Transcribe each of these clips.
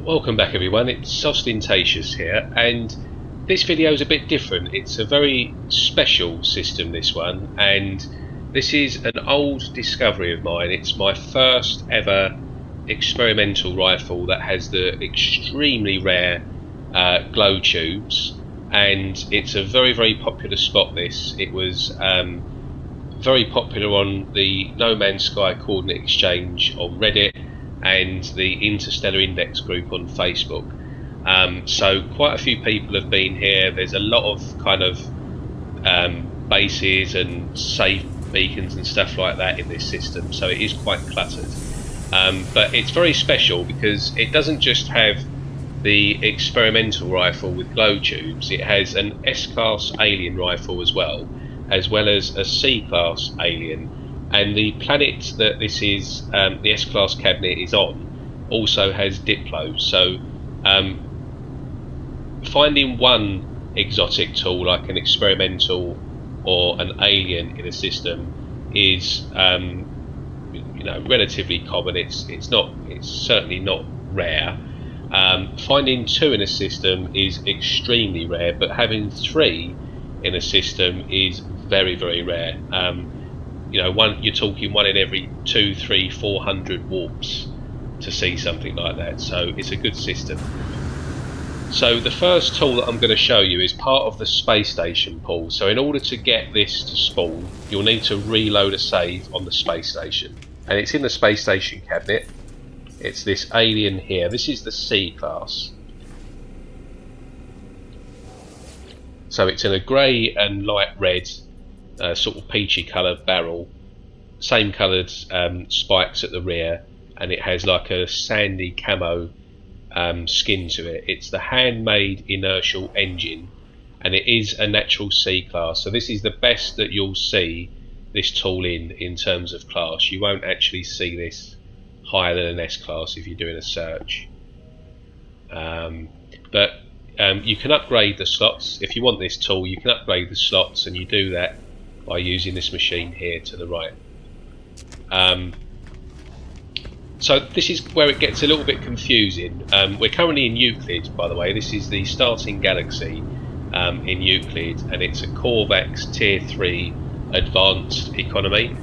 Welcome back everyone, it's Austintacious here, and this video is a bit different. It's a very special system, this one, and this is an old discovery of mine. It's my first ever experimental rifle that has the extremely rare glow tubes, and it's a very popular spot. It was very popular on the No Man's Sky coordinate exchange on Reddit and the Interstellar Index group on Facebook. So quite a few people have been here. There's a lot of kind of bases and safe beacons and stuff like that in this system, so it is quite cluttered. But it's very special because it doesn't just have the experimental rifle with glow tubes, it has an S-class alien rifle as well as a C-class alien. And the planet that this is, the S-class cabinet is on, also has diplos. So finding one exotic tool like an experimental or an alien in a system is, relatively common. It's certainly not rare. Finding two in a system is extremely rare, but having three in a system is very rare. You're talking one in every 200, 300, 400 warps to see something like that, so it's a good system. So the first tool that I'm going to show you is part of the space station pool. So in order to get this to spawn, you'll need to reload a save on the space station, and it's in the space station cabinet. It's this alien here. This is the C class. So it's in a grey and light red, sort of peachy coloured barrel, same coloured spikes at the rear, and it has like a sandy camo skin to it. It's the handmade inertial engine, and it is a natural C class. So this is the best that you'll see this tool in terms of class. You won't actually see this higher than an S class if you're doing a search. But you can upgrade the slots. If you want this tool, you can upgrade the slots, and you do that by using this machine here to the right. So this is where it gets a little bit confusing. We're currently in Euclid, by the way. This is the starting galaxy in Euclid, and it's a Corvax Tier 3 advanced economy.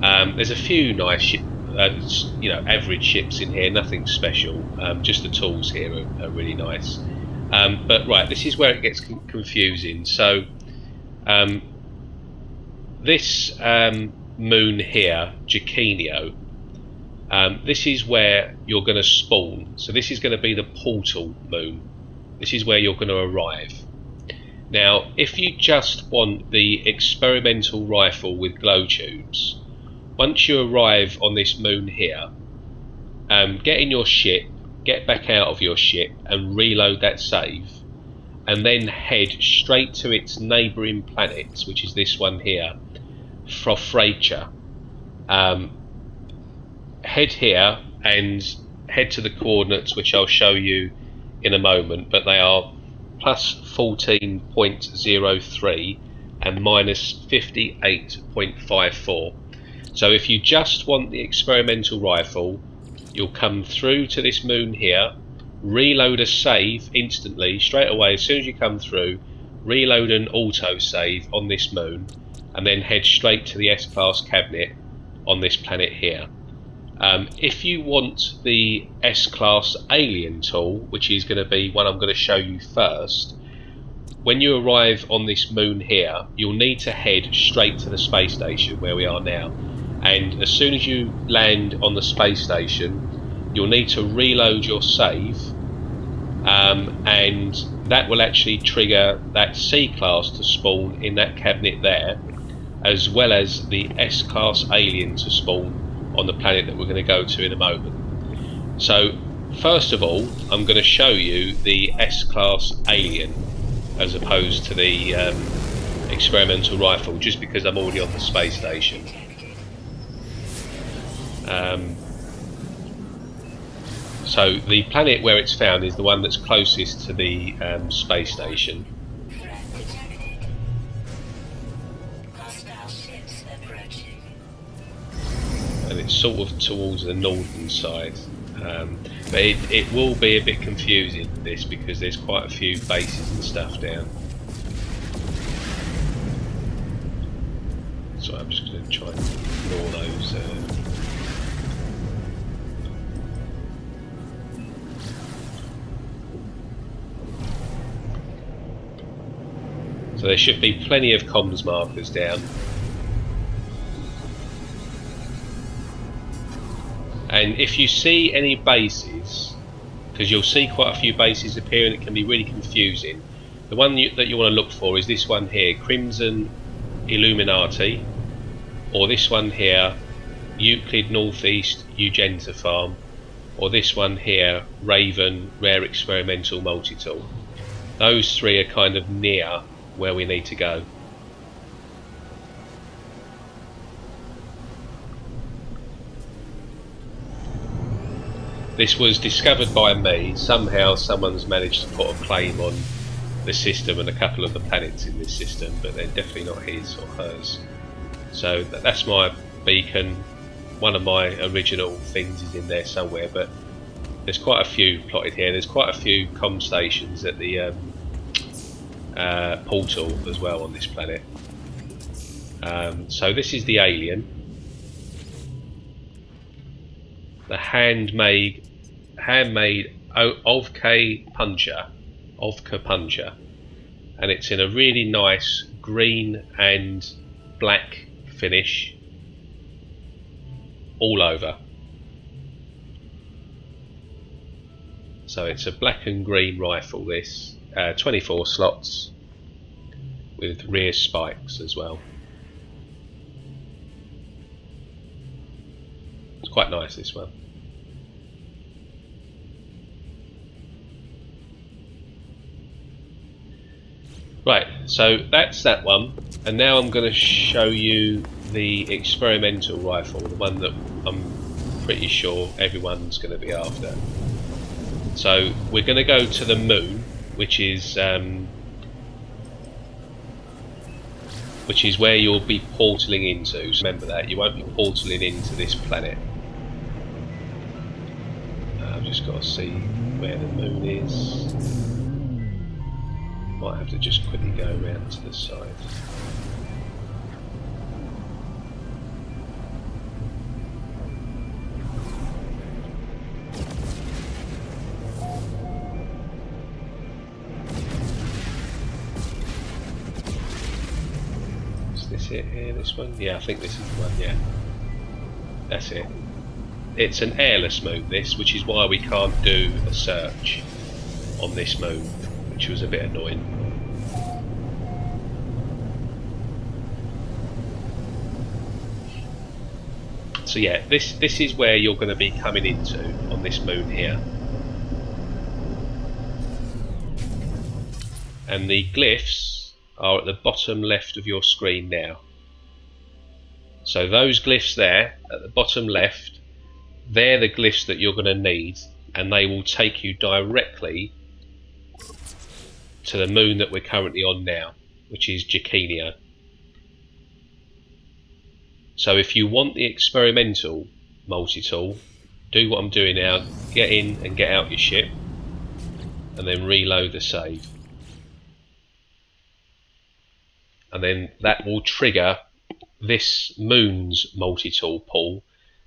There's a few nice average ships in here, nothing special. Just the tools here are really nice. But right, this is where it gets confusing. So this moon here, Jikinio, this is where you're going to spawn. So this is going to be the portal moon. This is where you're going to arrive. Now, if you just want the experimental rifle with glow tubes, once you arrive on this moon here, get in your ship, get back out of your ship and reload that save, and then head straight to its neighbouring planets, which is this one here, Fofreykja. Head here and head to the coordinates, which I'll show you in a moment, but they are plus 14.03 and minus 58.54. So if you just want the experimental rifle, you'll come through to this moon here, reload a save instantly, straight away. As soon as you come through, reload an auto save on this moon, and then head straight to the S-class cabinet on this planet here. If you want the S-class alien tool, which is going to be one I'm going to show you first, when you arrive on this moon here, you'll need to head straight to the space station where we are now. And as soon as you land on the space station, you'll need to reload your save, and that will actually trigger that C-class to spawn in that cabinet there, as well as the S-class alien to spawn on the planet that we're going to go to in a moment. So first of all, I'm going to show you the S-class alien as opposed to the experimental rifle, just because I'm already on the space station. So the planet where it's found is the one that's closest to the space station. And it's sort of towards the northern side. But it will be a bit confusing, this, because there's quite a few bases and stuff down. So I'm just going to try and ignore those. So there should be plenty of comms markers down. And if you see any bases, because you'll see quite a few bases appear and it can be really confusing, the one that you want to look for is this one here, Crimson Illuminati, or this one here, Euclid Northeast Eugenta Farm, or this one here, Raven Rare Experimental Multitool. Those three are kind of near where we need to go. This was discovered by me. Somehow someone's managed to put a claim on the system and a couple of the planets in this system, but they're definitely not his or hers. So that's my beacon. One of my original things is in there somewhere, but there's quite a few plotted here. There's quite a few comm stations at the portal as well on this planet. So this is the alien, the handmade Ovka puncher, and it's in a really nice green and black finish all over. So it's a black and green rifle, this 24 slots with rear spikes as well. It's quite nice, this one. Right, so that's that one, and now I'm going to show you the experimental rifle, the one that I'm pretty sure everyone's going to be after. So we're going to go to the moon, which is where you'll be portaling into. So remember that, you won't be portaling into this planet. I've just got to see where the moon is. Might have to just quickly go around to the side. Is this it here, this one? Yeah, I think this is the one, yeah. That's it. It's an airless moon, this, which is why we can't do a search on this moon, which was a bit annoying. So yeah, this is where you're going to be coming into on this moon here. And the glyphs are at the bottom left of your screen now. So those glyphs there at the bottom left, they're the glyphs that you're going to need, and they will take you directly to the moon that we're currently on now, which is Jikinio. So if you want the experimental multi-tool, do what I'm doing now, get in and get out your ship, and then reload the save. And then that will trigger this moon's multi-tool pool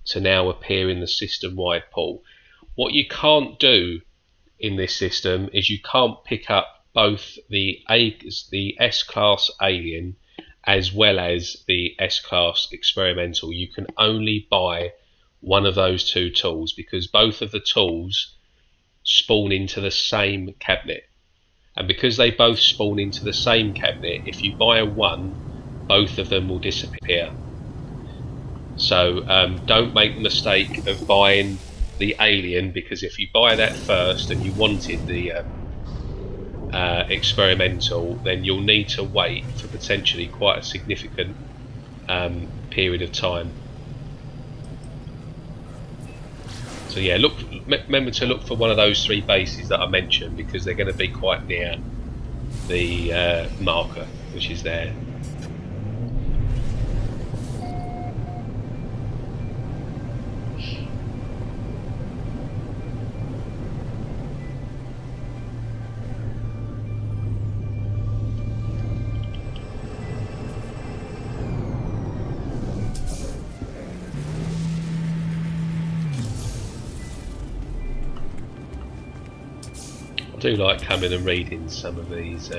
to now appear in the system-wide pool. What you can't do in this system is you can't pick up both the S-class alien as well as the S-class experimental. You can only buy one of those two tools because both of the tools spawn into the same cabinet. And because they both spawn into the same cabinet, if you buy one, both of them will disappear. So don't make the mistake of buying the alien, because if you buy that first and you wanted the experimental, then you'll need to wait for potentially quite a significant period of time. So yeah, remember to look for one of those three bases that I mentioned, because they're going to be quite near the marker, which is there. do like coming and reading some of these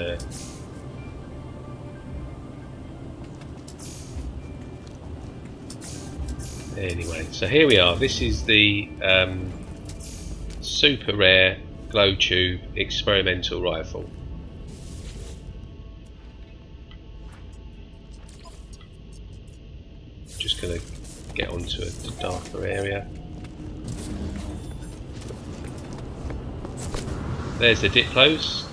anyway, so here we are. This is the super rare glow tube experimental rifle. Just going to get onto a darker area. There's the diplos,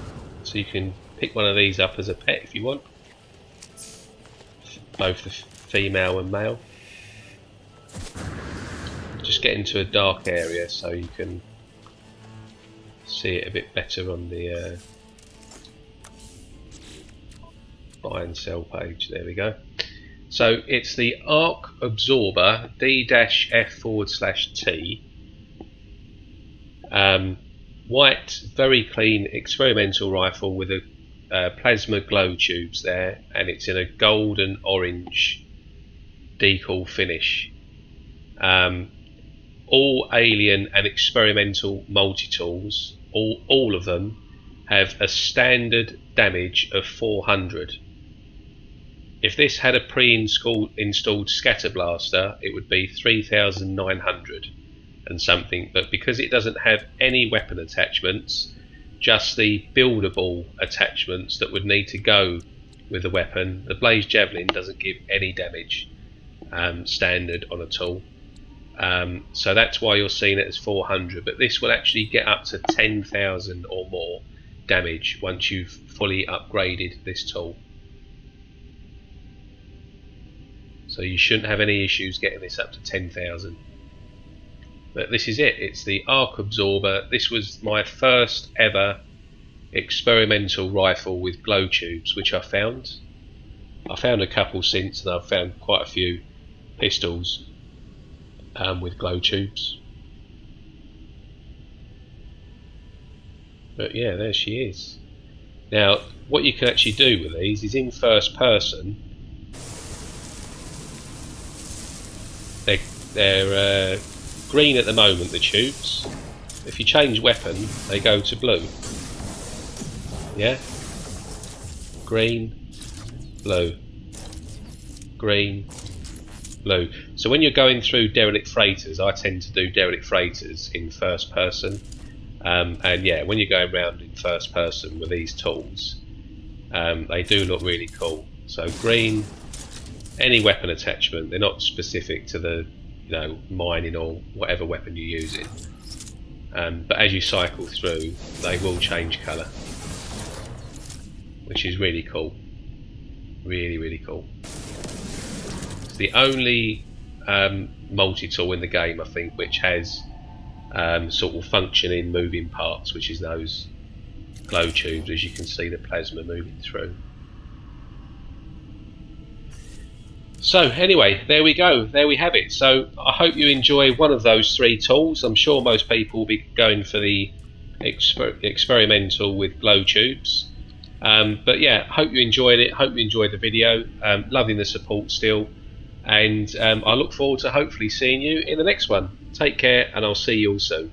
so you can pick one of these up as a pet if you want, both the female and male. Just get into a dark area so you can see it a bit better on the buy and sell page. There we go. So it's the Arc Absorber D-F/T. White, very clean experimental rifle with a plasma glow tubes there, and it's in a golden orange decal finish. All alien and experimental multi-tools, all of them have a standard damage of 400. If this had a pre-installed scatter blaster, it would be 3,900 and something, but because it doesn't have any weapon attachments, just the buildable attachments that would need to go with the weapon, the Blaze Javelin doesn't give any damage standard on a tool. So that's why you're seeing it as 400, but this will actually get up to 10,000 or more damage once you've fully upgraded this tool. So you shouldn't have any issues getting this up to 10,000. But this is it, it's the Arc Absorber. This was my first ever experimental rifle with glow tubes, which I found. I found a couple since, and I've found quite a few pistols with glow tubes. But yeah, there she is. Now, what you can actually do with these is in first person. They're green at the moment, the tubes. If you change weapon, they go to blue. Yeah? Green, blue. Green, blue. So when you're going through derelict freighters, I tend to do derelict freighters in first person. And yeah, when you're going around in first person with these tools, they do look really cool. So green, any weapon attachment, they're not specific to the mining or whatever weapon you're using, but as you cycle through they will change colour, which is really cool, really cool. It's the only multi-tool in the game, I think, which has sort of functioning moving parts, which is those glow tubes, as you can see the plasma moving through. So anyway, there we go, there we have it. So I hope you enjoy one of those three tools. I'm sure most people will be going for the experimental with glow tubes. But yeah, hope you enjoyed it, hope you enjoyed the video. Loving the support still, and I look forward to hopefully seeing you in the next one. Take care, and I'll see you all soon.